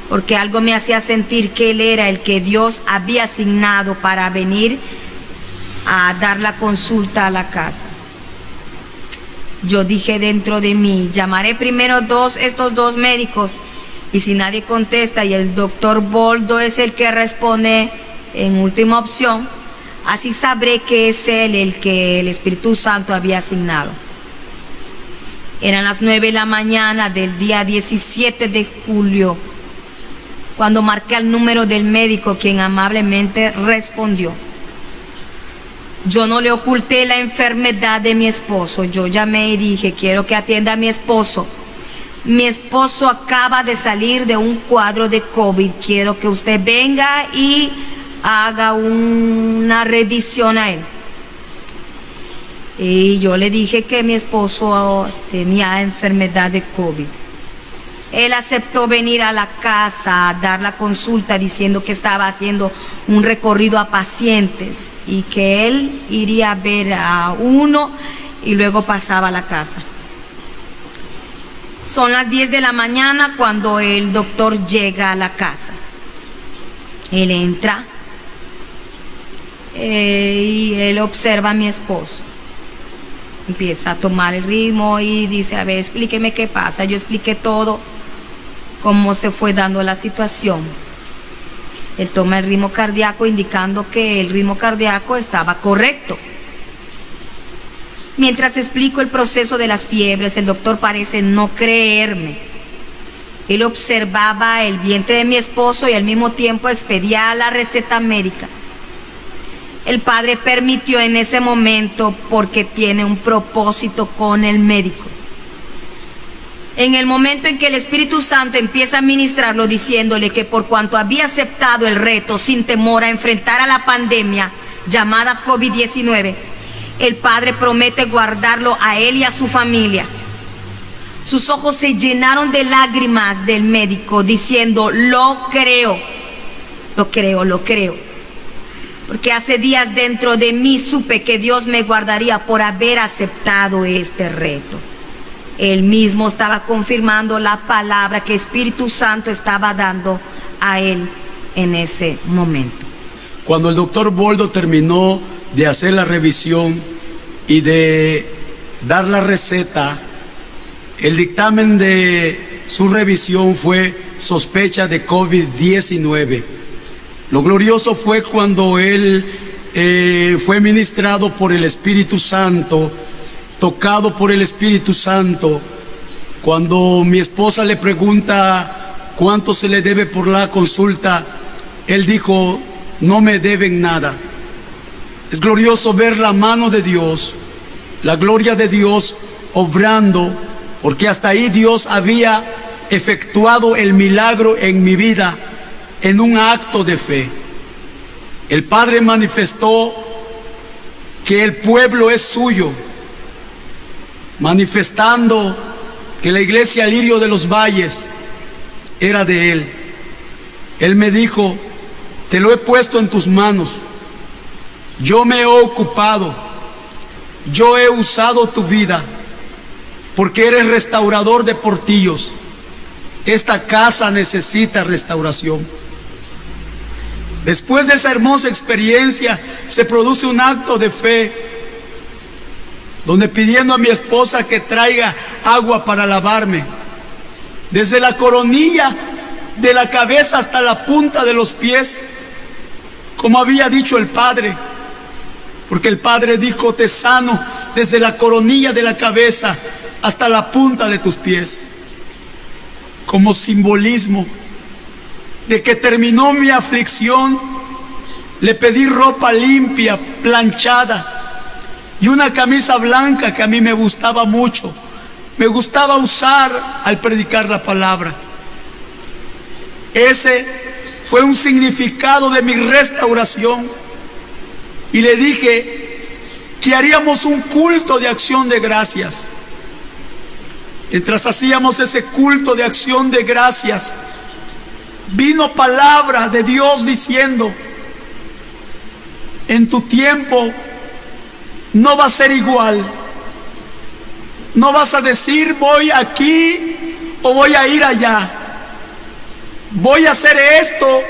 porque algo me hacía sentir que él era el que Dios había asignado para venir a dar la consulta a la casa. Yo dije dentro de mí, llamaré primero estos dos médicos, y si nadie contesta y el doctor Boldo es el que responde en última opción, así sabré que es él el que el Espíritu Santo había asignado. Eran las 9 de la mañana del día 17 de julio, cuando marqué el número del médico, quien amablemente respondió. Yo no le oculté la enfermedad de mi esposo. Yo llamé y dije, quiero que atienda a mi esposo. Mi esposo acaba de salir de un cuadro de COVID. Quiero que usted venga y haga una revisión a él. Y yo le dije que mi esposo tenía enfermedad de COVID. Él aceptó venir a la casa a dar la consulta diciendo que estaba haciendo un recorrido a pacientes y que él iría a ver a uno y luego pasaba a la casa. Son las 10 de la mañana cuando el doctor llega a la casa. Él entra y él observa a mi esposo. Empieza a tomar el ritmo y dice, a ver, explíqueme qué pasa. Yo expliqué todo, cómo se fue dando la situación. Él toma el ritmo cardíaco indicando que el ritmo cardíaco estaba correcto. Mientras explico el proceso de las fiebres, el doctor parece no creerme. Él observaba el vientre de mi esposo y al mismo tiempo expedía la receta médica. El padre permitió en ese momento porque tiene un propósito con el médico. En el momento en que el Espíritu Santo empieza a ministrarlo diciéndole que por cuanto había aceptado el reto sin temor a enfrentar a la pandemia llamada COVID-19, el padre promete guardarlo a él y a su familia. Sus ojos se llenaron de lágrimas del médico diciendo, lo creo, lo creo, lo creo. Porque hace días dentro de mí supe que Dios me guardaría por haber aceptado este reto. Él mismo estaba confirmando la palabra que Espíritu Santo estaba dando a él en ese momento. Cuando el doctor Boldo terminó de hacer la revisión y de dar la receta, el dictamen de su revisión fue sospecha de COVID-19. Lo glorioso fue cuando él fue ministrado por el Espíritu Santo, tocado por el Espíritu Santo. Cuando mi esposa le pregunta cuánto se le debe por la consulta, él dijo, no me deben nada. Es glorioso ver la mano de Dios, la gloria de Dios obrando, porque hasta ahí Dios había efectuado el milagro en mi vida en un acto de fe. El Padre manifestó que el pueblo es suyo, manifestando que la iglesia Lirio de los Valles era de Él. Él me dijo, te lo he puesto en tus manos, yo me he ocupado, yo he usado tu vida, porque eres restaurador de portillos. Esta casa necesita restauración. Después de esa hermosa experiencia, se produce un acto de fe, donde pidiendo a mi esposa que traiga agua para lavarme, desde la coronilla de la cabeza hasta la punta de los pies, como había dicho el Padre, porque el Padre dijo, te sano desde la coronilla de la cabeza hasta la punta de tus pies, como simbolismo de que terminó mi aflicción. Le pedí ropa limpia, planchada, y una camisa blanca que a mí me gustaba mucho, me gustaba usar al predicar la palabra. Ese fue un significado de mi restauración. Y le dije que haríamos un culto de acción de gracias. Mientras hacíamos ese culto de acción de gracias, vino palabra de Dios diciendo, en tu tiempo no va a ser igual. No vas a decir voy aquí o voy a ir allá, voy a hacer esto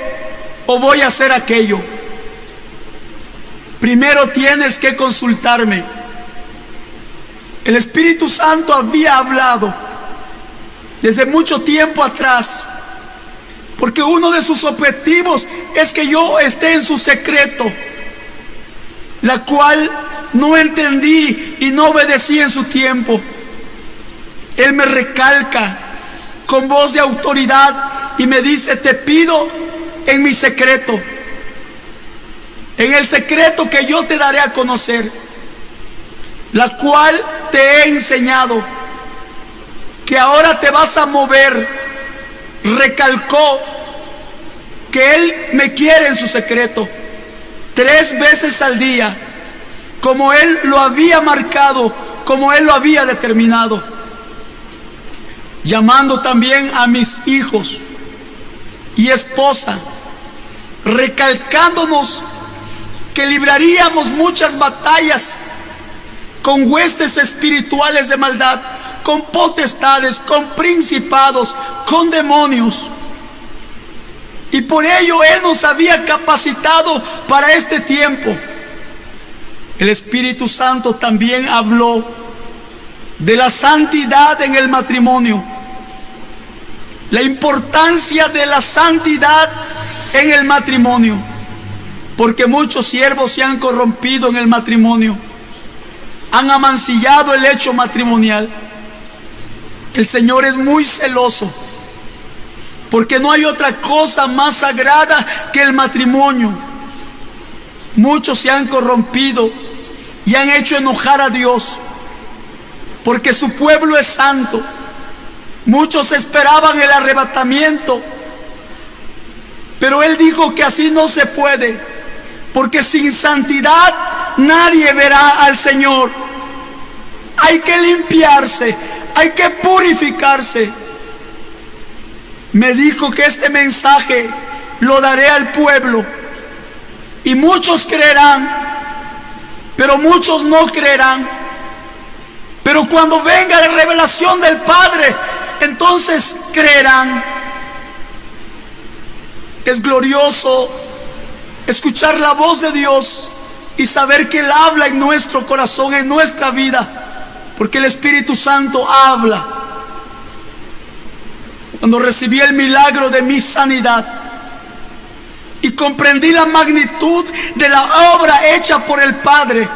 o voy a hacer aquello. Primero tienes que consultarme. El Espíritu Santo había hablado desde mucho tiempo atrás, porque uno de sus objetivos es que yo esté en su secreto, la cual no entendí y no obedecí en su tiempo. Él me recalca con voz de autoridad y me dice, te pido en mi secreto, en el secreto que yo te daré a conocer, la cual te he enseñado, que ahora te vas a mover. Recalcó que Él me quiere en su secreto. 3 veces al día como Él lo había marcado, como Él lo había determinado, llamando también a mis hijos y esposa, recalcándonos que libraríamos muchas batallas con huestes espirituales de maldad, con potestades, con principados, con demonios. Y por ello Él nos había capacitado para este tiempo. El Espíritu Santo también habló de la santidad en el matrimonio, la importancia de la santidad en el matrimonio, porque muchos siervos se han corrompido en el matrimonio, han amancillado el hecho matrimonial. El Señor es muy celoso, porque no hay otra cosa más sagrada que el matrimonio. Muchos se han corrompido y han hecho enojar a Dios, porque su pueblo es santo. Muchos esperaban el arrebatamiento, pero Él dijo que así no se puede, porque sin santidad nadie verá al Señor. Hay que limpiarse, hay que purificarse. Me dijo que este mensaje lo daré al pueblo, y muchos creerán, pero muchos no creerán. Pero cuando venga la revelación del Padre, entonces creerán. Es glorioso escuchar la voz de Dios y saber que Él habla en nuestro corazón, en nuestra vida, porque el Espíritu Santo habla. Cuando recibí el milagro de mi sanidad y comprendí la magnitud de la obra hecha por el Padre,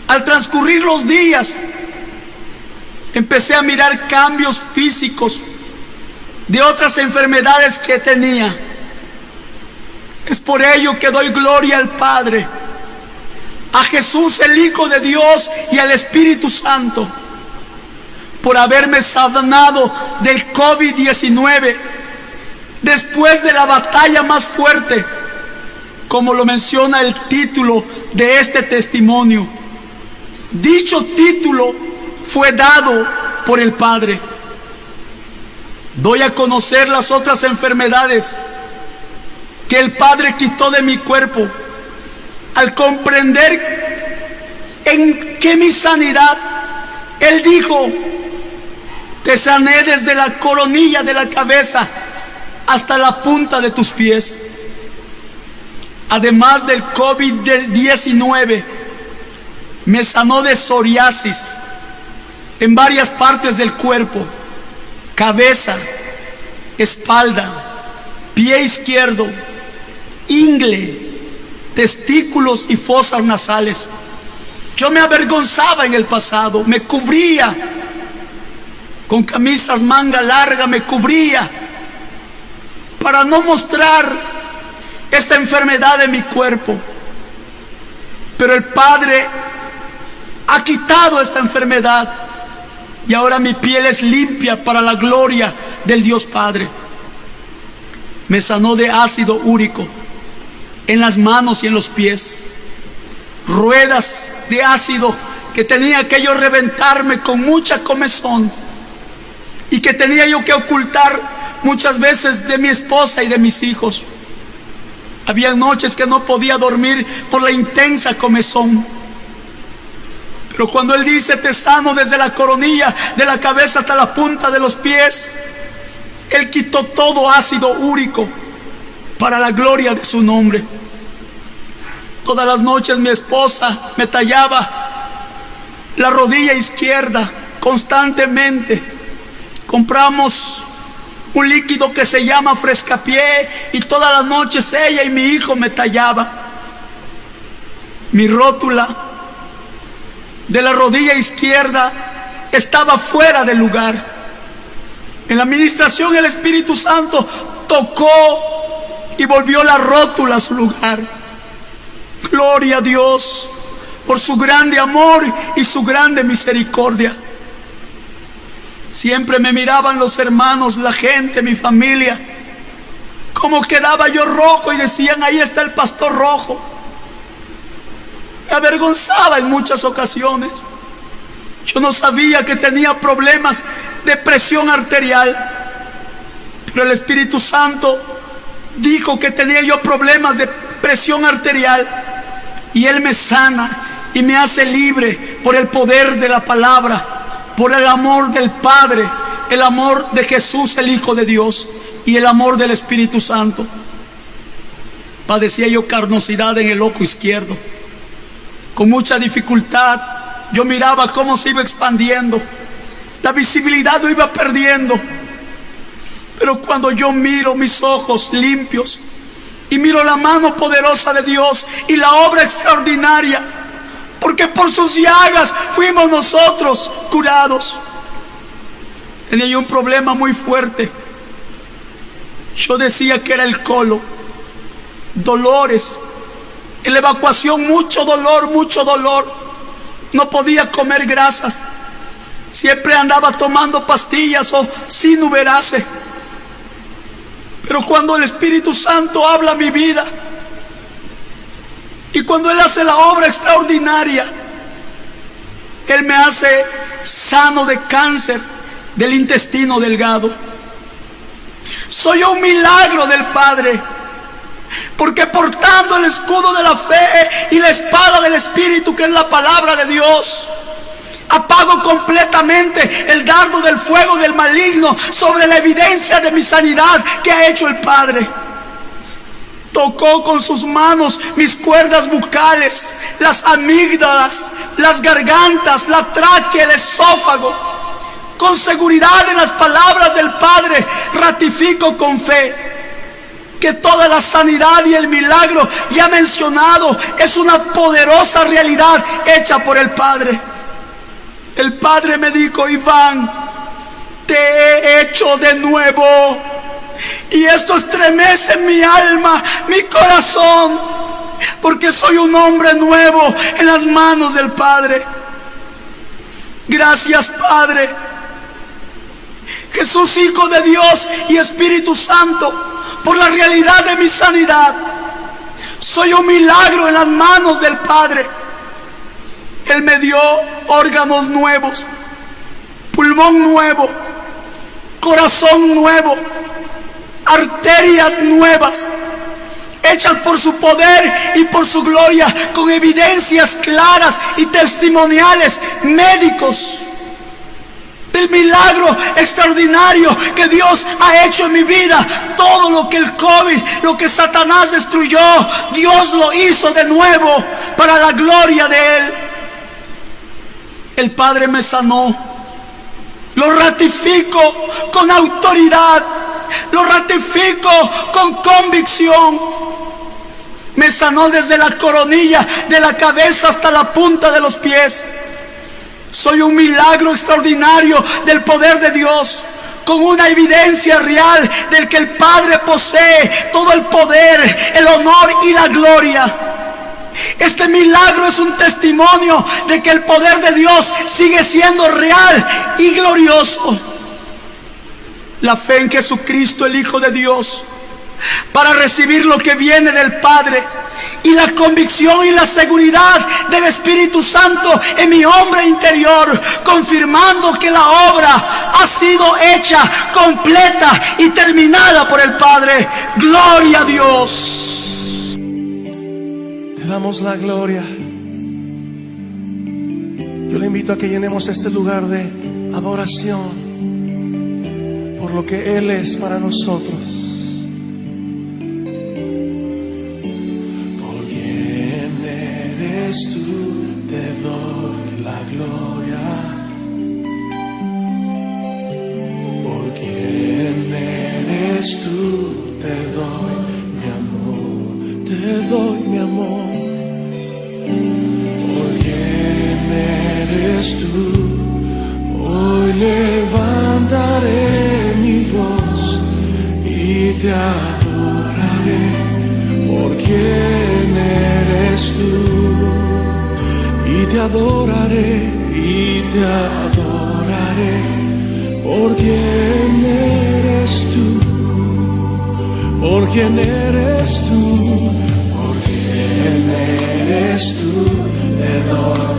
al transcurrir los días empecé a mirar cambios físicos de otras enfermedades que tenía. Es por ello que doy gloria al Padre, a Jesús el Hijo de Dios y al Espíritu Santo, por haberme sanado del COVID-19 después de la batalla más fuerte, como lo menciona el título de este testimonio. Dicho título fue dado por el Padre. Doy a conocer las otras enfermedades que el Padre quitó de mi cuerpo, al comprender en que mi sanidad, Él dijo: te sané desde la coronilla de la cabeza hasta la punta de tus pies. Además del COVID-19, me sanó de psoriasis en varias partes del cuerpo: cabeza, espalda, pie izquierdo, ingle, testículos y fosas nasales. Yo me avergonzaba en el pasado, me cubría con camisas manga larga, me cubría para no mostrar esta enfermedad de mi cuerpo. Pero el Padre ha quitado esta enfermedad y ahora mi piel es limpia para la gloria del Dios Padre. Me sanó de ácido úrico en las manos y en los pies, ruedas de ácido que tenía que yo reventarme con mucha comezón y que tenía yo que ocultar muchas veces de mi esposa y de mis hijos. Había noches que no podía dormir por la intensa comezón. Pero cuando Él dice: te sano desde la coronilla de la cabeza hasta la punta de los pies, Él quitó todo ácido úrico para la gloria de su nombre. Todas las noches mi esposa me tallaba la rodilla izquierda constantemente. Compramos un líquido que se llama Frescapié y todas las noches ella y mi hijo me tallaba. Mi rótula de la rodilla izquierda estaba fuera de lugar. En la administración el Espíritu Santo tocó y volvió la rótula a su lugar. Gloria a Dios por su grande amor y su grande misericordia. Siempre me miraban los hermanos, la gente, mi familia, como quedaba yo rojo y decían: ahí está el pastor rojo. me avergonzaba en muchas ocasiones. Yo no sabía que tenía problemas de presión arterial, pero el Espíritu Santo dijo que tenía yo problemas de presión arterial, y Él me sana y me hace libre por el poder de la palabra, por el amor del Padre, el amor de Jesús, el Hijo de Dios, y el amor del Espíritu Santo. Padecía yo carnosidad en el ojo izquierdo. Con mucha dificultad yo miraba cómo se iba expandiendo, la visibilidad lo iba perdiendo. Pero cuando yo miro mis ojos limpios y miro la mano poderosa de Dios y la obra extraordinaria, porque por sus llagas fuimos nosotros curados. Tenía yo un problema muy fuerte. Yo decía que era el colon, dolores, en la evacuación mucho dolor. No podía comer grasas, siempre andaba tomando pastillas o sin uberase. Pero cuando el Espíritu Santo habla a mi vida y cuando Él hace la obra extraordinaria, Él me hace sano de cáncer del intestino delgado. Soy un milagro del Padre, porque portando el escudo de la fe y la espada del Espíritu, que es la palabra de Dios, apago completamente el dardo del fuego del maligno sobre la evidencia de mi sanidad que ha hecho el Padre. Tocó con sus manos mis cuerdas bucales, las amígdalas, las gargantas, la tráquea, el esófago. Con seguridad en las palabras del Padre ratifico con fe que toda la sanidad y el milagro ya mencionado es una poderosa realidad hecha por el Padre. El Padre me dijo: Iván, te he hecho de nuevo. Y esto estremece mi alma, mi corazón, porque soy un hombre nuevo en las manos del Padre. Gracias, Padre. Jesús, Hijo de Dios y Espíritu Santo, por la realidad de mi sanidad. Soy un milagro en las manos del Padre. Él me dio órganos nuevos, pulmón nuevo, corazón nuevo, arterias nuevas, hechas por su poder y por su gloria, con evidencias claras y testimoniales médicos del milagro extraordinario que Dios ha hecho en mi vida. Todo lo que el COVID, lo que Satanás destruyó, Dios lo hizo de nuevo para la gloria de Él. El Padre me sanó. Lo ratifico con autoridad, lo ratifico con convicción. Me sanó desde la coronilla de la cabeza hasta la punta de los pies. Soy un milagro extraordinario del poder de Dios, con una evidencia real del que el Padre posee todo el poder, el honor y la gloria. Este milagro es un testimonio de que el poder de Dios sigue siendo real y glorioso. La fe en Jesucristo, el Hijo de Dios, para recibir lo que viene del Padre, y la convicción y la seguridad del Espíritu Santo en mi hombre interior, confirmando que la obra ha sido hecha, completa y terminada por el Padre. Gloria a Dios. Te damos la gloria. Yo le invito a que llenemos este lugar de adoración por lo que Él es para nosotros. Tú, te doy la gloria, por quien eres tú, te doy mi amor, te doy mi amor, por quien eres tú, hoy levantaré mi voz y te adoraré, por quien eres tú. Y te adoraré, por quien eres tú, por quien eres tú, por quien eres tú, doy